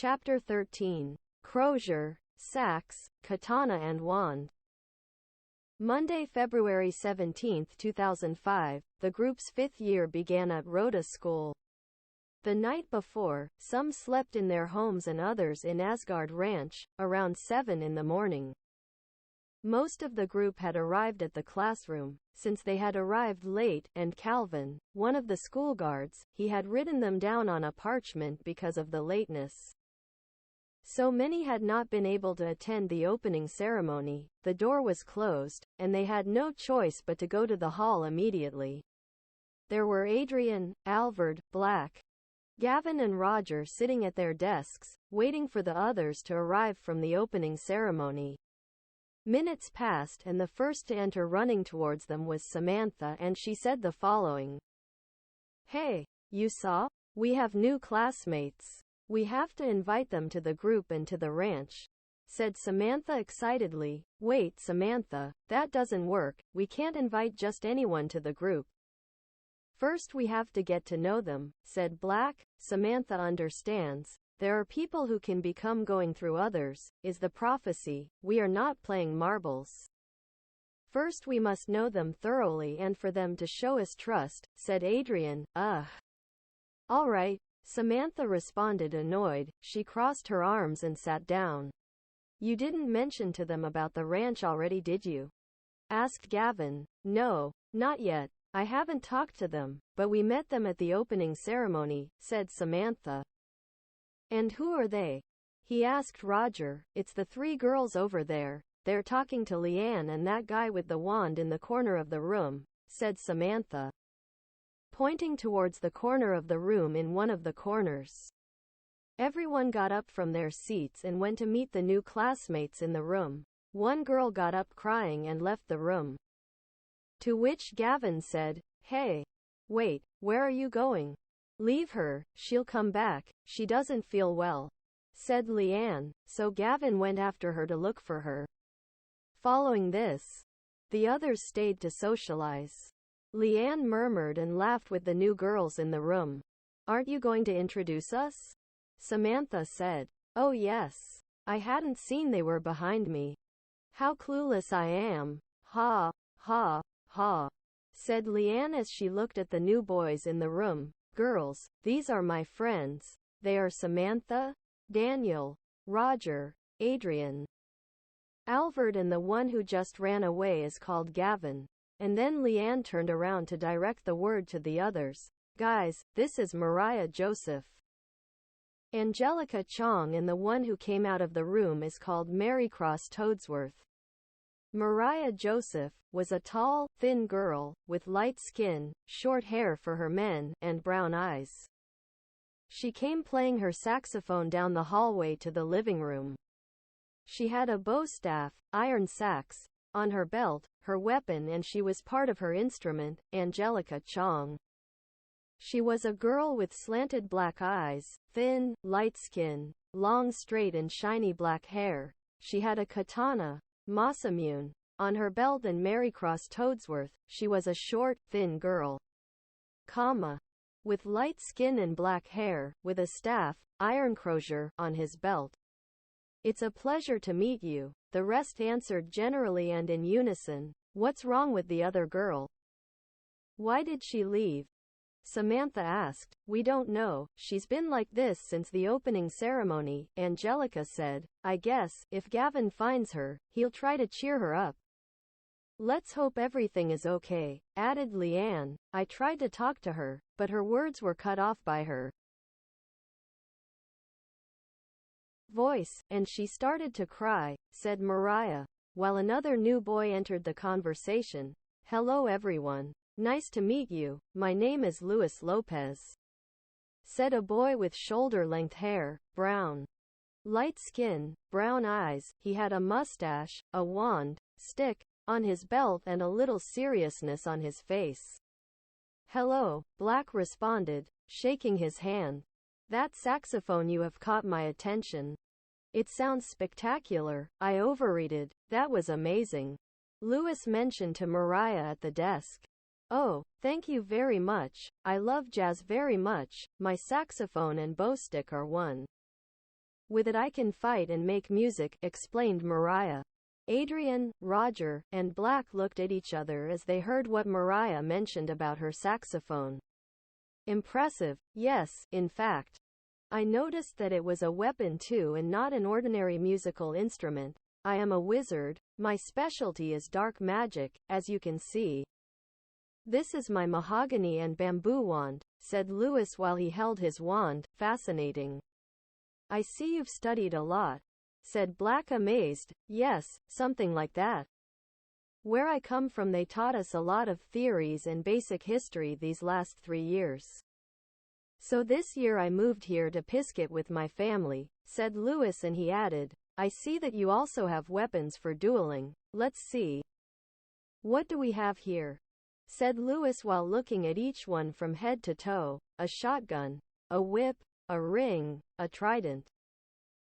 Chapter 13. Crosier, Sax, Katana and Wand. Monday, February 17, 2005, the group's fifth year began at Rhoda School. The night before, some slept in their homes and others in Asgard Ranch, around 7 in the morning. Most of the group had arrived at the classroom, since they had arrived late, and Calvin, one of the school guards, he had written them down on a parchment because of the lateness. So many had not been able to attend the opening ceremony, the door was closed, and they had no choice but to go to the hall immediately. There were Adrian, Alvord, Black, Gavin and Roger sitting at their desks, waiting for the others to arrive from the opening ceremony. Minutes passed and the first to enter running towards them was Samantha, and she said the following. "Hey, you saw? We have new classmates. We have to invite them to the group and to the ranch," said Samantha excitedly. "Wait, Samantha, that doesn't work. We can't invite just anyone to the group. First we have to get to know them," said Black. "Samantha understands. There are people who can become going through others, is the prophecy. We are not playing marbles. First we must know them thoroughly and for them to show us trust," said Adrian. "Ugh. All right," Samantha responded, annoyed. She crossed her arms and sat down. "You didn't mention to them about the ranch already, did you?" asked Gavin. "No, not yet. I haven't talked to them, but we met them at the opening ceremony," said Samantha. "And who are they?" he asked Roger. "It's the 3 girls over there. They're talking to Leanne and that guy with the wand in the corner of the room," said Samantha, pointing towards the corner of the room in one of the corners. Everyone got up from their seats and went to meet the new classmates in the room. One girl got up crying and left the room. To which Gavin said, "Hey, wait, where are you going? Leave her, she'll come back, she doesn't feel well," said Leanne, so Gavin went after her to look for her. Following this, the others stayed to socialize. Leanne murmured and laughed with the new girls in the room. "Aren't you going to introduce us?" Samantha said. "Oh yes. I hadn't seen they were behind me. How clueless I am. Ha, ha, ha," said Leanne as she looked at the new boys in the room. "Girls, these are my friends. They are Samantha, Daniel, Roger, Adrian, Alvord, and the one who just ran away is called Gavin." And then Leanne turned around to direct the word to the others. "Guys, this is Mariah Joseph, Angelica Chong, and the one who came out of the room is called Mary Cross Toadsworth." Mariah Joseph was a tall, thin girl, with light skin, short hair for her men, and brown eyes. She came playing her saxophone down the hallway to the living room. She had a bow staff, iron sax, on her belt, her weapon, and she was part of her instrument, Angelica Chong. She was a girl with slanted black eyes, thin, light skin, long straight and shiny black hair. She had a katana, Masamune, on her belt, and Mary Cross Toadsworth, she was a short, thin girl, with light skin and black hair, with a staff, iron Crosier, on his belt. "It's a pleasure to meet you," the rest answered generally and in unison. "What's wrong with the other girl? Why did she leave?" Samantha asked. "We don't know. She's been like this since the opening ceremony," Angelica said. "I guess, if Gavin finds her, he'll try to cheer her up." "Let's hope everything is okay," added Leanne. "I tried to talk to her, but her words were cut off by her voice, and she started to cry," said Mariah, while another new boy entered the conversation. "Hello everyone. Nice to meet you. My name is Luis Lopez," said a boy with shoulder-length hair, brown, light skin, brown eyes. He had a mustache, a wand, stick, on his belt, and a little seriousness on his face. "Hello," Black responded, shaking his hand. "That saxophone you have caught my attention. It sounds spectacular. I overrated. That was amazing," Luis mentioned to Mariah at the desk. "Oh, thank you very much. I love jazz very much. My saxophone and bowstick are one With it I can fight and make music, explained Mariah. Adrian, Roger, and Black looked at each other as they heard what Mariah mentioned about her saxophone. Impressive. Yes, in fact. I noticed that it was a weapon too and not an ordinary musical instrument. I am a wizard. My specialty is dark magic, as you can see. This is my mahogany and bamboo wand, said Lewis while he held his wand. Fascinating. I see you've studied a lot, said Black, amazed. Yes, something like that. Where I come from they taught us a lot of theories and basic history these last 3 years. So this year I moved here to Pizcet with my family, said Lewis, and he added, I see that you also have weapons for dueling. Let's see. What do we have here? Said Lewis while looking at each one from head to toe. A shotgun, a whip, a ring, a trident.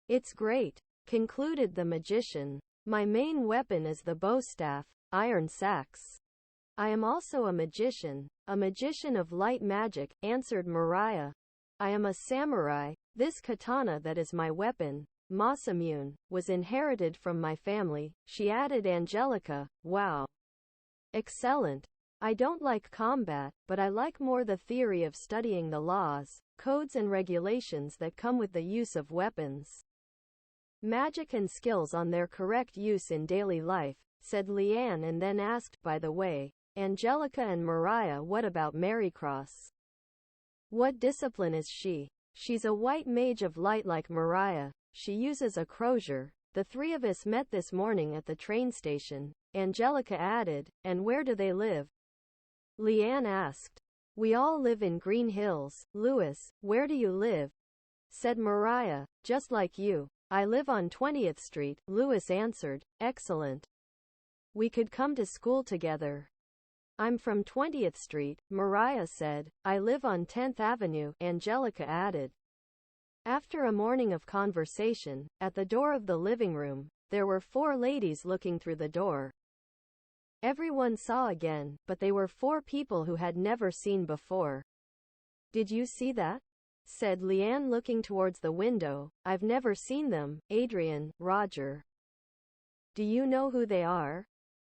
It's great, concluded the magician. My main weapon is the bowstaff, iron sax. I am also a magician of light magic, answered Mariah. I am a samurai. This katana that is my weapon, Masamune, was inherited from my family, she added. Angelica, wow. Excellent. I don't like combat, but I like more the theory of studying the laws, codes and regulations that come with the use of weapons. Magic and skills on their correct use in daily life, said Leanne, and then asked, by the way, Angelica and Mariah, what about Marycross? What discipline is she? She's a white mage of light like Mariah. She uses a Crosier. The 3 of us met this morning at the train station, Angelica added. And where do they live? Leanne asked. We all live in Green Hills. Lewis, where do you live? Said Mariah. Just like you. I live on 20th Street, Lewis answered. Excellent. We could come to school together. I'm from 20th Street, Mariah said. I live on 10th Avenue, Angelica added. After a morning of conversation, at the door of the living room, there were 4 ladies looking through the door. Everyone saw again, but they were 4 people who had never seen before. Did you see that? Said Leanne, looking towards the window. I've never seen them. Adrian, Roger. Do you know who they are?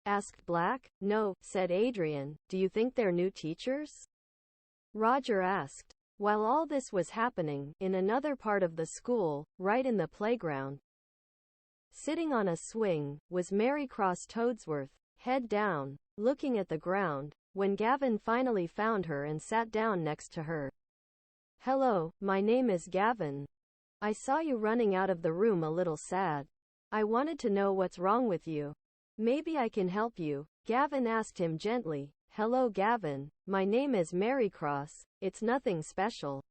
Asked Black. No, said Adrian. Do you think they're new teachers? Roger asked. While all this was happening, in another part of the school, right in the playground, sitting on a swing, was Marycross Toadsworth, head down, looking at the ground, when Gavin finally found her and sat down next to her. Hello, my name is Gavin. I saw you running out of the room a little sad. I wanted to know what's wrong with you. Maybe I can help you, Gavin asked him gently. Hello Gavin, my name is Marycross. It's nothing special.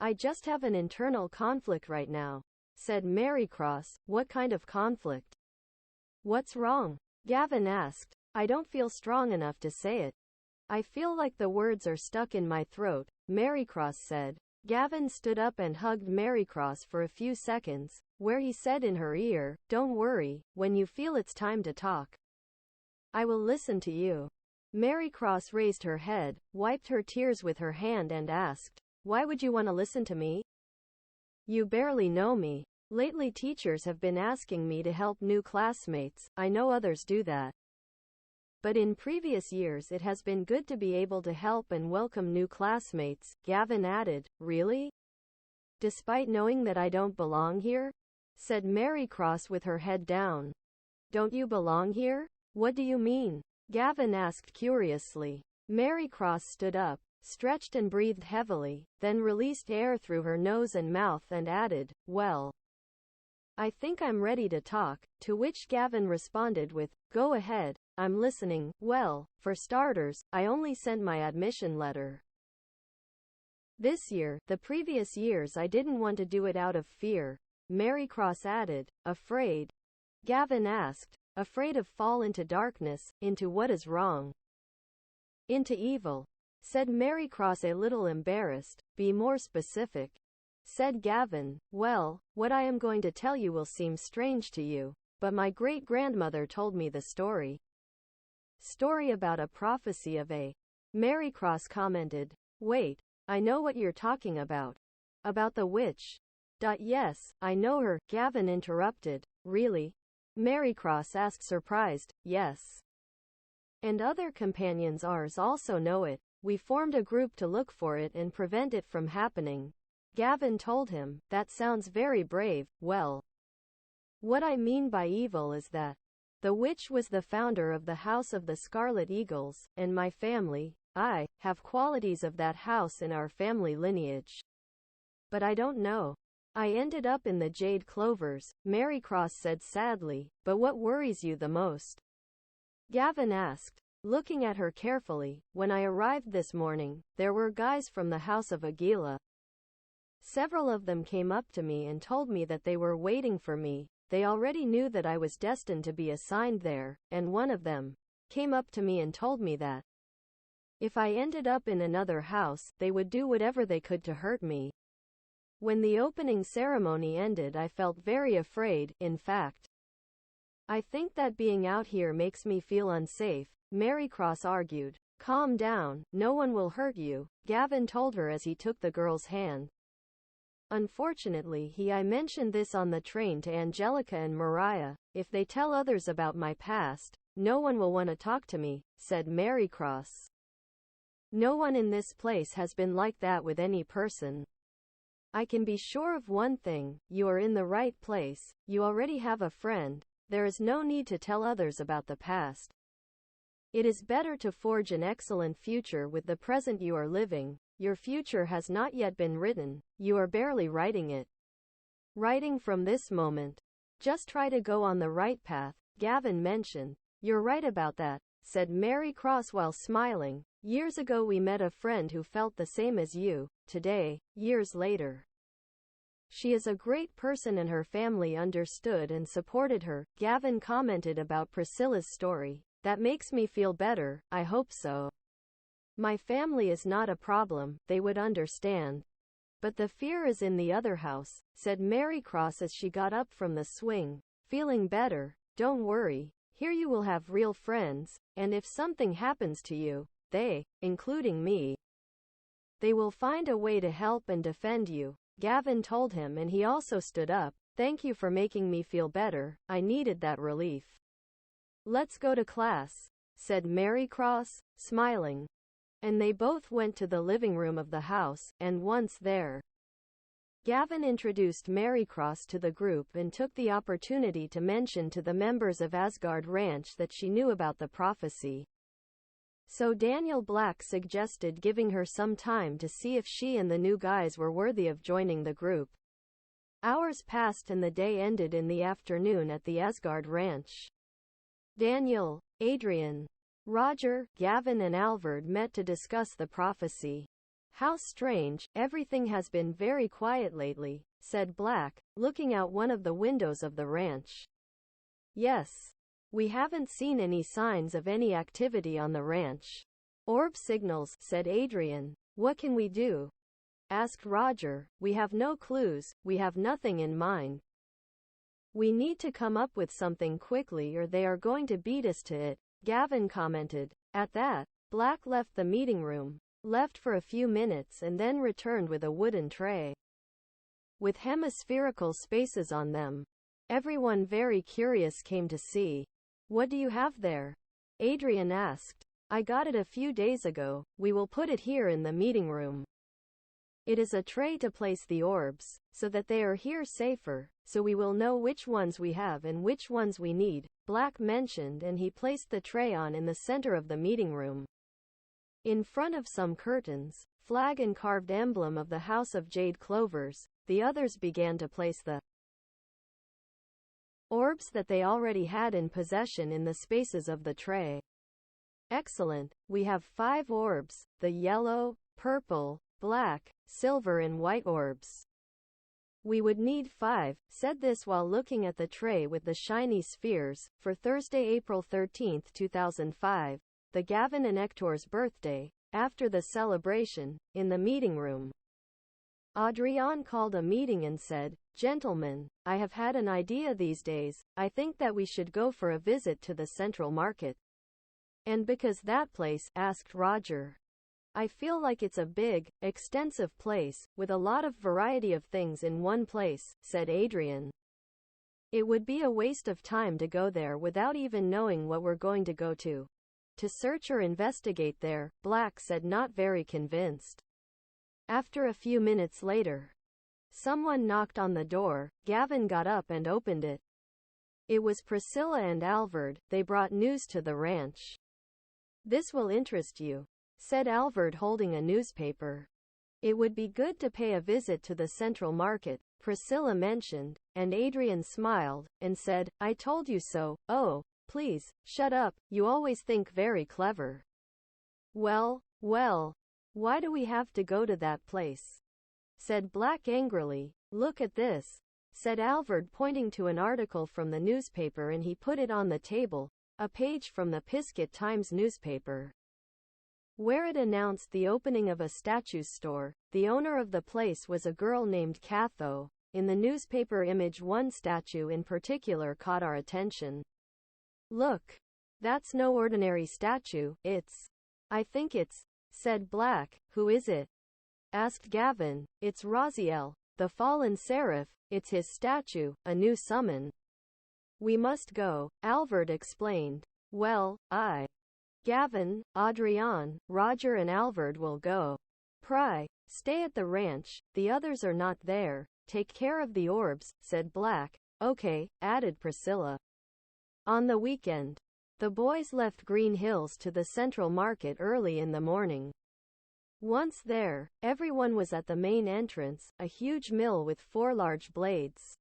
I just have an internal conflict right now, said Marycross. What kind of conflict? What's wrong? Gavin asked. I don't feel strong enough to say it. I feel like the words are stuck in my throat, Marycross said. Gavin stood up and hugged Marycross for a few seconds, where he said in her ear, Don't worry, when you feel it's time to talk, I will listen to you. Marycross raised her head, wiped her tears with her hand and asked, Why would you want to listen to me? You barely know me. Lately teachers have been asking me to help new classmates. I know others do that. But in previous years it has been good to be able to help and welcome new classmates, Gavin added. Really? Despite knowing that I don't belong here? Said Marycross with her head down. Don't you belong here? What do you mean? Gavin asked curiously. Marycross stood up, stretched and breathed heavily, then released air through her nose and mouth and added, Well, I think I'm ready to talk, to which Gavin responded with, Go ahead, I'm listening. Well, for starters, I only sent my admission letter this year. The previous years I didn't want to do it out of fear, Marycross added. Afraid? Gavin asked. Afraid of fall into darkness, into what is wrong? Into evil, said Marycross, a little embarrassed. Be more specific, said Gavin. Well, what I am going to tell you will seem strange to you, but my great-grandmother told me the story. Story about a prophecy of a... Marycross commented. Wait, I know what you're talking about. About the witch. Yes, I know her, Gavin interrupted. Really? Marycross asked, surprised. Yes. And other companions ours also know it. We formed a group to look for it and prevent it from happening. Gavin told him. That sounds very brave. Well, what I mean by evil is that the witch was the founder of the House of the Scarlet Eagles, and my family, I, have qualities of that house in our family lineage. But I don't know. I ended up in the Jade Clovers, Marycross said sadly. But what worries you the most? Gavin asked, looking at her carefully. When I arrived this morning, there were guys from the House of Aguila. Several of them came up to me and told me that they were waiting for me. They already knew that I was destined to be assigned there, and one of them came up to me and told me that if I ended up in another house, they would do whatever they could to hurt me. When the opening ceremony ended, I felt very afraid. In fact, I think that being out here makes me feel unsafe, Marycross argued. Calm down, no one will hurt you, Gavin told her as he took the girl's hand. Unfortunately, I mentioned this on the train to Angelica and Mariah. If they tell others about my past, no one will want to talk to me, said Marycross. No one in this place has been like that with any person. I can be sure of one thing, you are in the right place, you already have a friend, there is no need to tell others about the past. It is better to forge an excellent future with the present you are living. Your future has not yet been written, you are barely writing it. Writing from this moment. Just try to go on the right path, Gavin mentioned. You're right about that, said Marycross while smiling. Years ago we met a friend who felt the same as you. Today, years later, she is a great person and her family understood and supported her. Gavin commented about Priscilla's story. That makes me feel better, I hope so. My family is not a problem, they would understand. But the fear is in the other house, said Marycross as she got up from the swing. Feeling better? Don't worry, here you will have real friends, and if something happens to you, they, including me, they will find a way to help and defend you, Gavin told him, and he also stood up. Thank you for making me feel better, I needed that relief. Let's go to class, said Marycross, smiling. And they both went to the living room of the house, and once there, Gavin introduced Marycross to the group and took the opportunity to mention to the members of Asgard Ranch that she knew about the prophecy. So Daniel Black suggested giving her some time to see if she and the new guys were worthy of joining the group. Hours passed and the day ended in the afternoon at the Asgard Ranch. Daniel, Adrian, Roger, Gavin and Alvord met to discuss the prophecy. How strange, everything has been very quiet lately, said Black, looking out one of the windows of the ranch. Yes. We haven't seen any signs of any activity on the ranch. Orb signals, said Adrian. What can we do? Asked Roger. We have no clues, we have nothing in mind. We need to come up with something quickly or they are going to beat us to it, Gavin commented. At that, Black left the meeting room, left for a few minutes and then returned with a wooden tray with hemispherical spaces on them. Everyone very curious came to see. What do you have there? Adrian asked. I got it a few days ago, we will put it here in the meeting room. It is a tray to place the orbs, so that they are here safer, so we will know which ones we have and which ones we need, Black mentioned, and he placed the tray on in the center of the meeting room. In front of some curtains, flag and carved emblem of the House of Jade Clovers, the others began to place the orbs that they already had in possession in the spaces of the tray. Excellent, we have 5 orbs, the yellow, purple, black, silver and white orbs. We would need 5, said this while looking at the tray with the shiny spheres. For Thursday, April 13, 2005, the Gavin and Hector's birthday, after the celebration, in the meeting room, Adrian called a meeting and said, Gentlemen, I have had an idea these days. I think that we should go for a visit to the Central Market. And because that place, asked Roger. I feel like it's a big, extensive place, with a lot of variety of things in one place, said Adrian. It would be a waste of time to go there without even knowing what we're going to go to. To search or investigate there, Black said, not very convinced. After a few minutes later, someone knocked on the door. Gavin got up and opened it. It was Priscilla and Alvord. They brought news to the ranch. This will interest you, said Alvord, holding a newspaper. It would be good to pay a visit to the Central Market, Priscilla mentioned, and Adrian smiled, and said, I told you so. Oh, please, shut up, you always think very clever. Well, why do we have to go to that place? Said Black angrily. Look at this, said Alvord, pointing to an article from the newspaper, and he put it on the table, a page from the Pizcet Times newspaper, where it announced the opening of a statue store. The owner of the place was a girl named Catho. In the newspaper image, one statue in particular caught our attention. Look, that's no ordinary statue. I think it's, said Black. Who is it? Asked Gavin. It's Raziel, the fallen seraph. It's his statue, a new summon. We must go, Alvord explained. Well, Gavin, Adrian, Roger and Alvord will go. Pry, stay at the ranch, the others are not there. Take care of the orbs, said Black. Okay, added Priscilla. On the weekend, the boys left Green Hills to the Central Market early in the morning. Once there, everyone was at the main entrance, a huge mill with 4 large blades,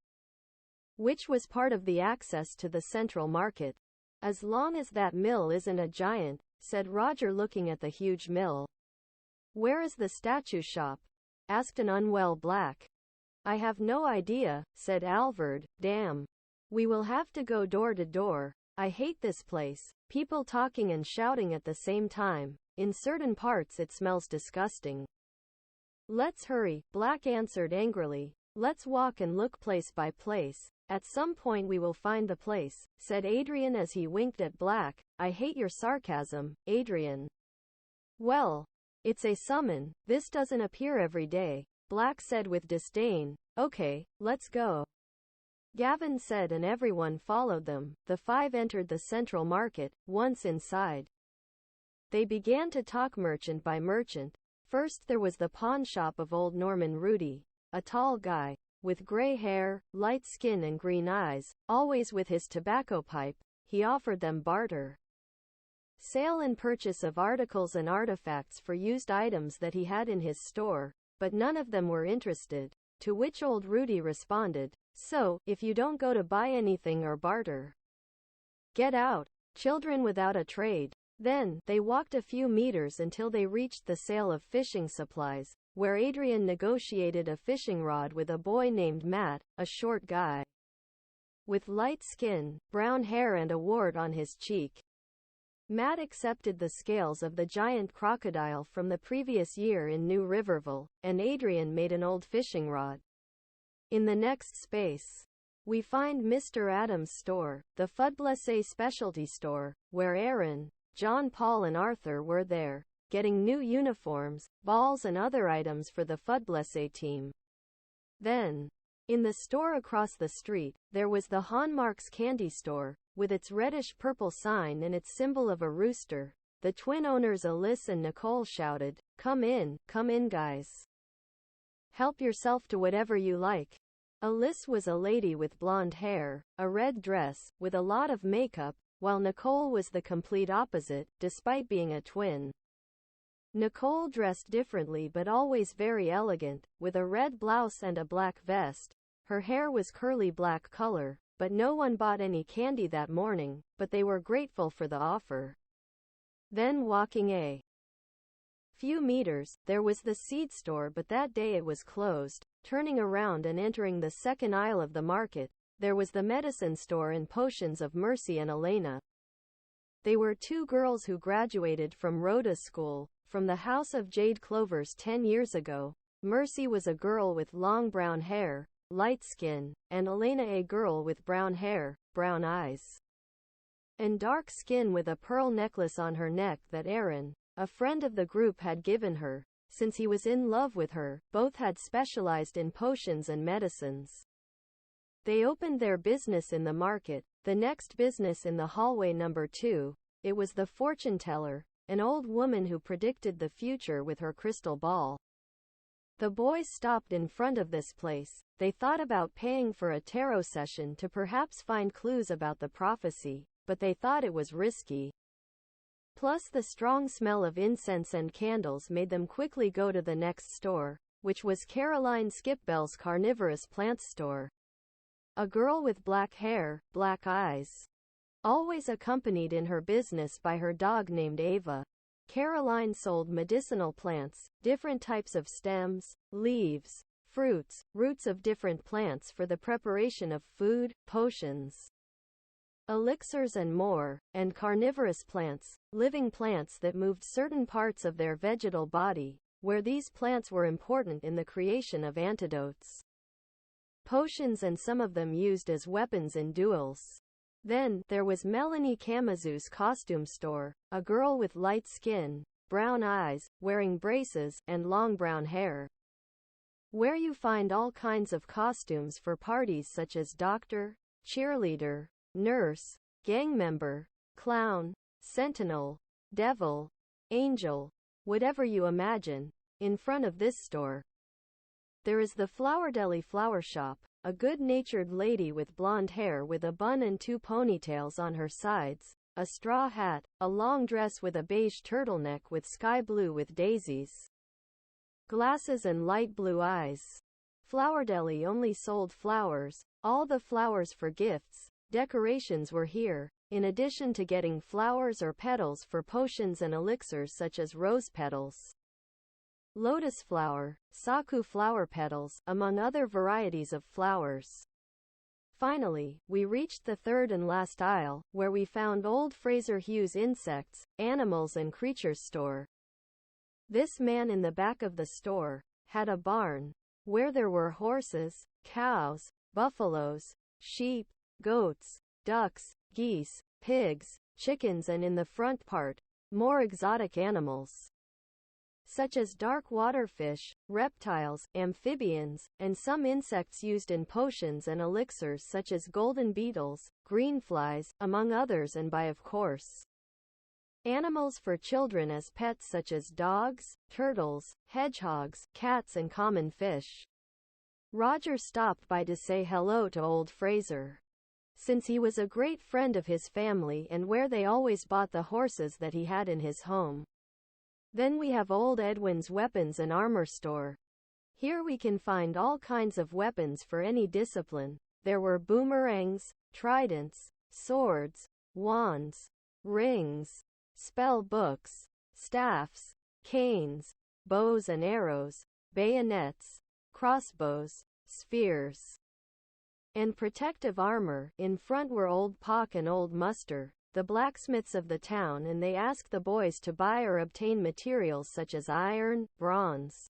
which was part of the access to the Central Market. As long as that mill isn't a giant, said Roger, looking at the huge mill. Where is the statue shop? Asked an unwell Black. I have no idea, said Alvord. Damn. We will have to go door to door. I hate this place. People talking and shouting at the same time. In certain parts it smells disgusting. Let's hurry, Black answered angrily. Let's walk and look place by place. At some point we will find the place, said Adrian as he winked at Black. I hate your sarcasm, Adrian. Well, it's a summon. This doesn't appear every day, Black said with disdain. Okay, let's go, Gavin said, and everyone followed them. The 5 entered the Central Market. Once inside, they began to talk merchant by merchant. First there was the pawn shop of old Norman Rudy, a tall guy, with gray hair, light skin and green eyes, always with his tobacco pipe. He offered them barter, sale and purchase of articles and artifacts for used items that he had in his store, but none of them were interested, to which old Rudy responded, so, if you don't go to buy anything or barter, get out, children without a trade. Then, they walked a few meters until they reached the sale of fishing supplies, where Adrian negotiated a fishing rod with a boy named Matt, a short guy with light skin, brown hair and a wart on his cheek. Matt accepted the scales of the giant crocodile from the previous year in New Riverville, and Adrian made an old fishing rod. In the next space, we find Mr. Adams' store, the Fudblessé specialty store, where Aaron, John Paul and Arthur were there, getting new uniforms, balls and other items for the Fudblessé team. Then, in the store across the street, there was the Hallmark's candy store, with its reddish-purple sign and its symbol of a rooster. The twin owners Alice and Nicole shouted, come in, guys. Help yourself to whatever you like. Alice was a lady with blonde hair, a red dress, with a lot of makeup, while Nicole was the complete opposite, despite being a twin. Nicole dressed differently but always very elegant, with a red blouse and a black vest. Her hair was curly black color, but no one bought any candy that morning, but they were grateful for the offer. Then walking a few meters, there was the seed store, but that day it was closed. Turning around and entering the second aisle of the market, there was the medicine store and potions of Mercy and Elena. They were 2 girls who graduated from Rhoda School, from the House of Jade Clovers 10 years ago. Mercy was a girl with long brown hair, light skin, and Elena a girl with brown hair, brown eyes, and dark skin with a pearl necklace on her neck that Aaron, a friend of the group had given her. Since he was in love with her, both had specialized in potions and medicines. They opened their business in the market, the next business in the hallway number 2. It was the fortune teller, an old woman who predicted the future with her crystal ball. The boys stopped in front of this place. They thought about paying for a tarot session to perhaps find clues about the prophecy, but they thought it was risky. Plus the strong smell of incense and candles made them quickly go to the next store, which was Caroline Skipbell's carnivorous plants store. A girl with black hair, black eyes. Always accompanied in her business by her dog named Ava. Caroline sold medicinal plants, different types of stems, leaves, fruits, roots of different plants for the preparation of food, potions, elixirs and more, and carnivorous plants, living plants that moved certain parts of their vegetal body, where these plants were important in the creation of antidotes, potions, and some of them used as weapons in duels. Then, there was Melanie Kamazoo's costume store, a girl with light skin, brown eyes, wearing braces, and long brown hair, where you find all kinds of costumes for parties such as doctor, cheerleader, nurse, gang member, clown, sentinel, devil, angel, whatever you imagine. In front of this store, there is the Flower Deli flower shop, a good-natured lady with blonde hair with a bun and 2 ponytails on her sides, a straw hat, a long dress with a beige turtleneck with sky blue with daisies, glasses and light blue eyes. Flower Deli only sold flowers, all the flowers for gifts, decorations were here, in addition to getting flowers or petals for potions and elixirs such as rose petals, lotus flower, saku flower petals, among other varieties of flowers. Finally, we reached the third and last aisle, where we found old Fraser Hughes' insects, animals and creatures store. This man in the back of the store had a barn, where there were horses, cows, buffaloes, sheep, goats, ducks, geese, pigs, chickens, and in the front part, more exotic animals, such as dark water fish, reptiles, amphibians, and some insects used in potions and elixirs such as golden beetles, green flies, among others, and by, of course, animals for children as pets such as dogs, turtles, hedgehogs, cats, and common fish. Roger stopped by to say hello to old Fraser, since he was a great friend of his family and where they always bought the horses that he had in his home. Then we have old Edwin's weapons and armor store. Here we can find all kinds of weapons for any discipline. There were boomerangs, tridents, swords, wands, rings, spell books, staffs, canes, bows and arrows, bayonets, crossbows, spears, and protective armor. In front were Old Pock and Old Muster, the blacksmiths of the town, and they asked the boys to buy or obtain materials such as iron, bronze,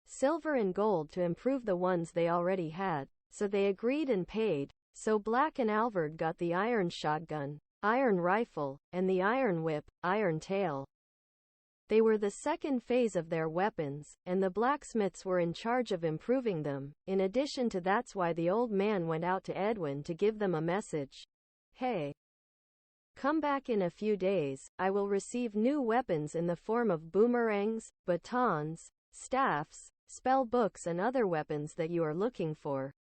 silver and gold to improve the ones they already had. So they agreed and paid. So Black and Alvord got the iron shotgun, iron rifle, and the iron whip, iron tail. They were the second phase of their weapons, and the blacksmiths were in charge of improving them. In addition to that's why the old man went out to Edwin to give them a message. Hey, come back in a few days, I will receive new weapons in the form of boomerangs, batons, staffs, spell books and other weapons that you are looking for.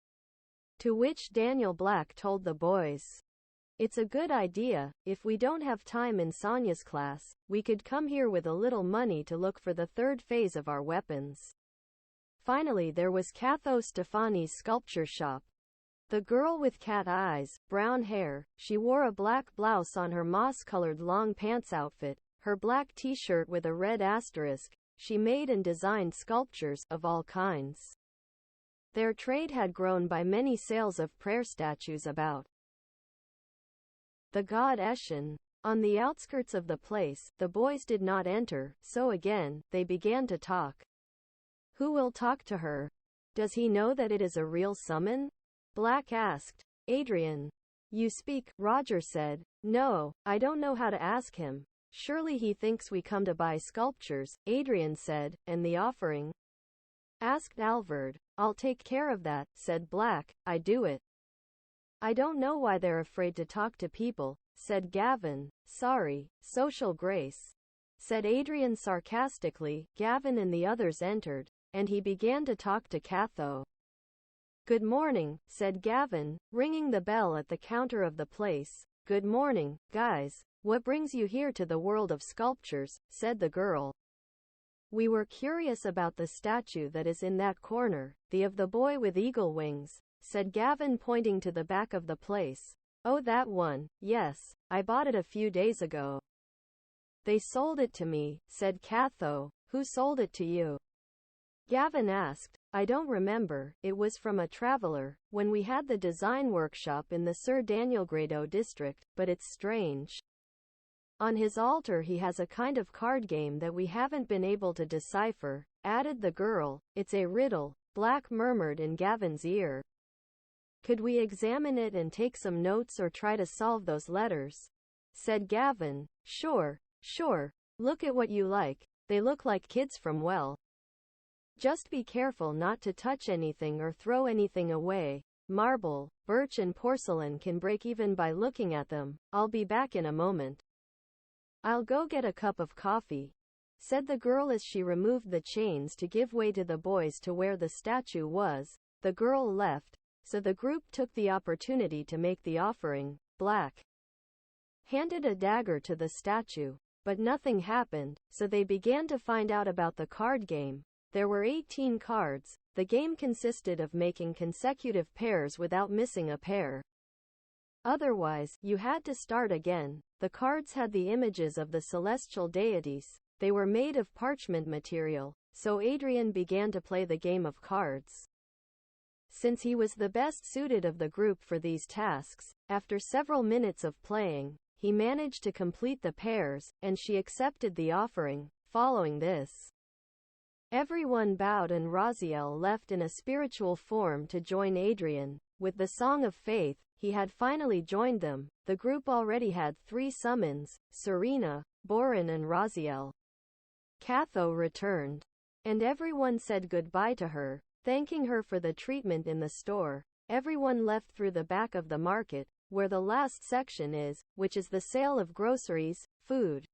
To which Daniel Black told the boys, it's a good idea. If we don't have time in Sonia's class, we could come here with a little money to look for the third phase of our weapons. Finally there was Catho Stefani's sculpture shop. The girl with cat eyes, brown hair, she wore a black blouse on her moss-colored long pants outfit, her black t-shirt with a red asterisk. She made and designed sculptures of all kinds. Their trade had grown by many sales of prayer statues about the god Eshin. On the outskirts of the place, the boys did not enter, so again, they began to talk. Who will talk to her? Does he know that it is a real summon? Black asked. Adrian. You speak, Roger said. No, I don't know how to ask him. Surely he thinks we come to buy sculptures, Adrian said, and the offering? Asked Alvord. I'll take care of that, said Black, I do it. I don't know why they're afraid to talk to people, said Gavin. Sorry, social grace, said Adrian sarcastically. Gavin and the others entered, and he began to talk to Catho. Good morning, said Gavin, ringing the bell at the counter of the place. Good morning, guys. What brings you here to the world of sculptures, said the girl. We were curious about the statue that is in that corner, the of the boy with eagle wings, said Gavin, pointing to the back of the place. Oh, that one, yes, I bought it a few days ago. They sold it to me, said Catho. Who sold it to you? Gavin asked. I don't remember, it was from a traveler, when we had the design workshop in the Sir Daniel Grado district, but it's strange. On his altar he has a kind of card game that we haven't been able to decipher, added the girl. It's a riddle, Black murmured in Gavin's ear. Could we examine it and take some notes or try to solve those letters? Said Gavin. Sure. Look at what you like. They look like kids from well. Just be careful not to touch anything or throw anything away. Marble, birch and porcelain can break even by looking at them. I'll be back in a moment. I'll go get a cup of coffee, said the girl as she removed the chains to give way to the boys to where the statue was. The girl left, so the group took the opportunity to make the offering. Black handed a dagger to the statue, but nothing happened, so they began to find out about the card game. There were 18 cards. The game consisted of making consecutive pairs without missing a pair. Otherwise, you had to start again. The cards had the images of the celestial deities. They were made of parchment material, so Adrian began to play the game of cards. Since he was the best suited of the group for these tasks, after several minutes of playing, he managed to complete the pairs, and she accepted the offering. Following this, everyone bowed and Raziel left in a spiritual form to join Adrian. With the Song of Faith, he had finally joined them. The group already had 3 summons, Serena, Borin and Raziel. Catho returned, and everyone said goodbye to her, thanking her for the treatment in the store. Everyone left through the back of the market, where the last section is, which is the sale of groceries, food,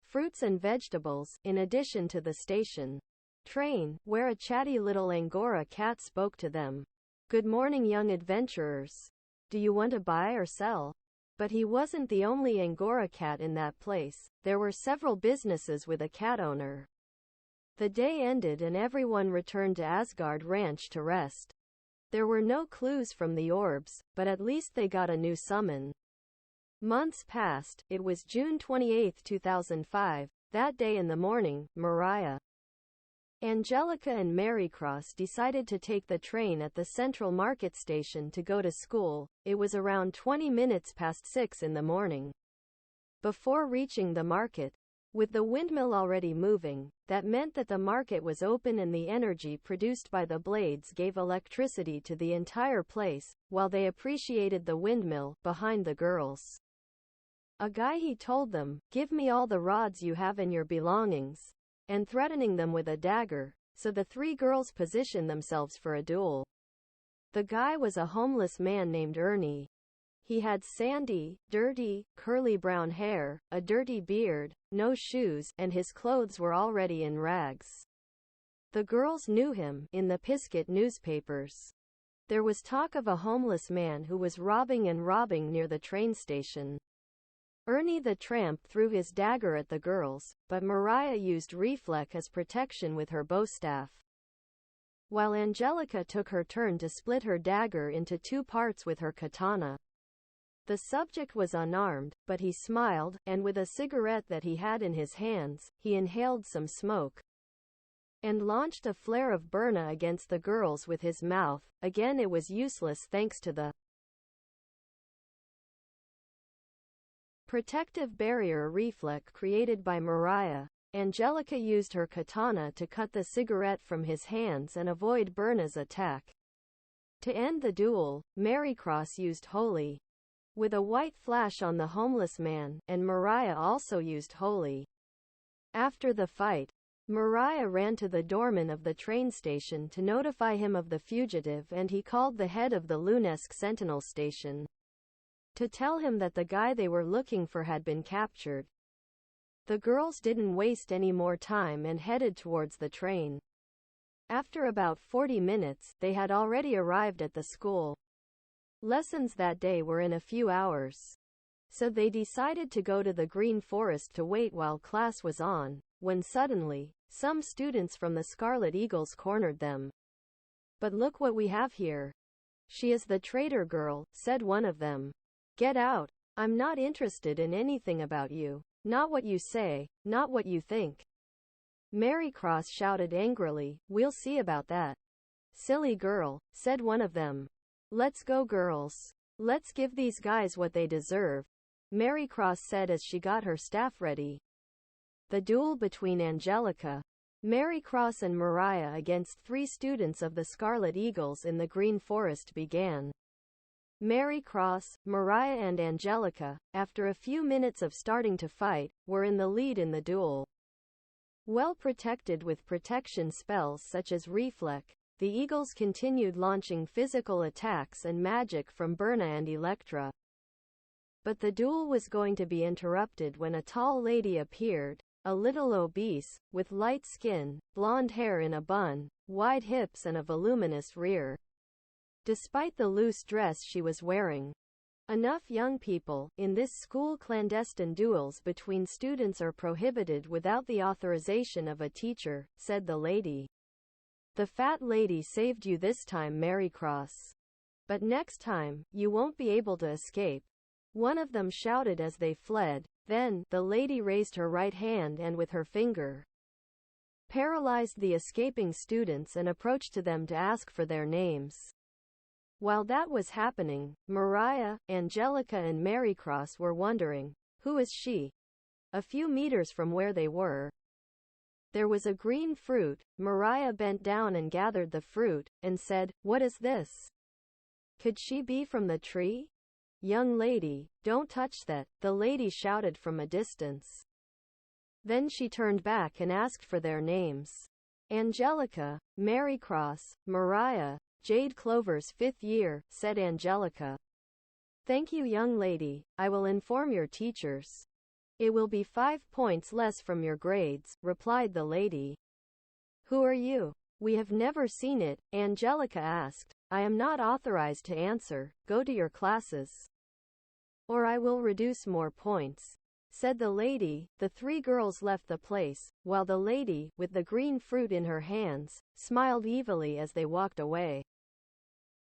fruits and vegetables, in addition to the station train, where a chatty little Angora cat spoke to them. Good morning, young adventurers. Do you want to buy or sell? But he wasn't the only Angora cat in that place. There were several businesses with a cat owner. The day ended and everyone returned to Asgard Ranch to rest. There were no clues from the orbs, but at least they got a new summon. Months passed. It was June 28, 2005. That day in the morning, Mariah, Angelica and Marycross decided to take the train at the Central Market Station to go to school. It was around 20 minutes past 6 in the morning. Before reaching the market, with the windmill already moving, that meant that the market was open and the energy produced by the blades gave electricity to the entire place. While they appreciated the windmill, behind the girls, a guy, he told them, "Give me all the rods you have and your belongings," and threatening them with a dagger, so the 3 girls positioned themselves for a duel. The guy was a homeless man named Ernie. He had sandy, dirty, curly brown hair, a dirty beard, no shoes, and his clothes were already in rags. The girls knew him in the Pizcet newspapers. There was talk of a homeless man who was robbing near the train station. Ernie the tramp threw his dagger at the girls, but Mariah used reflex as protection with her bowstaff, while Angelica took her turn to split her dagger into 2 parts with her katana. The subject was unarmed, but he smiled, and with a cigarette that he had in his hands, he inhaled some smoke and launched a flare of burna against the girls with his mouth. Again, it was useless thanks to the protective barrier reflex created by Mariah. Angelica used her katana to cut the cigarette from his hands and avoid Burna's attack. To end the duel, Marycross used holy with a white flash on the homeless man, and Mariah also used holy. After the fight, Mariah ran to the doorman of the train station to notify him of the fugitive, and he called the head of the Lunesque Sentinel station to tell him that the guy they were looking for had been captured. The girls didn't waste any more time and headed towards the train. After about 40 minutes, they had already arrived at the school. Lessons that day were in a few hours, so they decided to go to the Green Forest to wait while class was on, when suddenly, some students from the Scarlet Eagles cornered them. "But look what we have here. She is the traitor girl," said one of them. "Get out. I'm not interested in anything about you. Not what you say, not what you think." Mary Cross shouted angrily, "We'll see about that." "Silly girl," said one of them. "Let's go, girls. Let's give these guys what they deserve," Mary Cross said as she got her staff ready. The duel between Angelica, Mary Cross and Mariah against 3 students of the Scarlet Eagles in the Green Forest began. Mary Cross, Mariah and Angelica, after a few minutes of starting to fight, were in the lead in the duel. Well protected with protection spells such as Reflect, the Eagles continued launching physical attacks and magic from Berna and Electra. But the duel was going to be interrupted when a tall lady appeared, a little obese, with light skin, blonde hair in a bun, wide hips and a voluminous rear. Despite the loose dress she was wearing, enough young people, in this school clandestine duels between students are prohibited without the authorization of a teacher, said the lady. "The fat lady saved you this time, Mary Cross. But next time, you won't be able to escape," one of them shouted as they fled. Then, the lady raised her right hand and with her finger paralyzed the escaping students and approached to them to ask for their names. While that was happening, Mariah, Angelica and Mary Cross were wondering, "Who is she?" A few meters from where they were, there was a green fruit. Mariah bent down and gathered the fruit, and said, "What is this? Could she be from the tree?" "Young lady, don't touch that," the lady shouted from a distance. Then she turned back and asked for their names. "Angelica, Mary Cross, Mariah, Jade Clover's 5th year," said Angelica. "Thank you, young lady. I will inform your teachers. It will be 5 points less from your grades," replied the lady. "Who are you?" "We have never seen it," Angelica asked. "I am not authorized to answer. Go to your classes, or I will reduce more points," said the lady. The 3 girls left the place, while the lady, with the green fruit in her hands, smiled evilly as they walked away.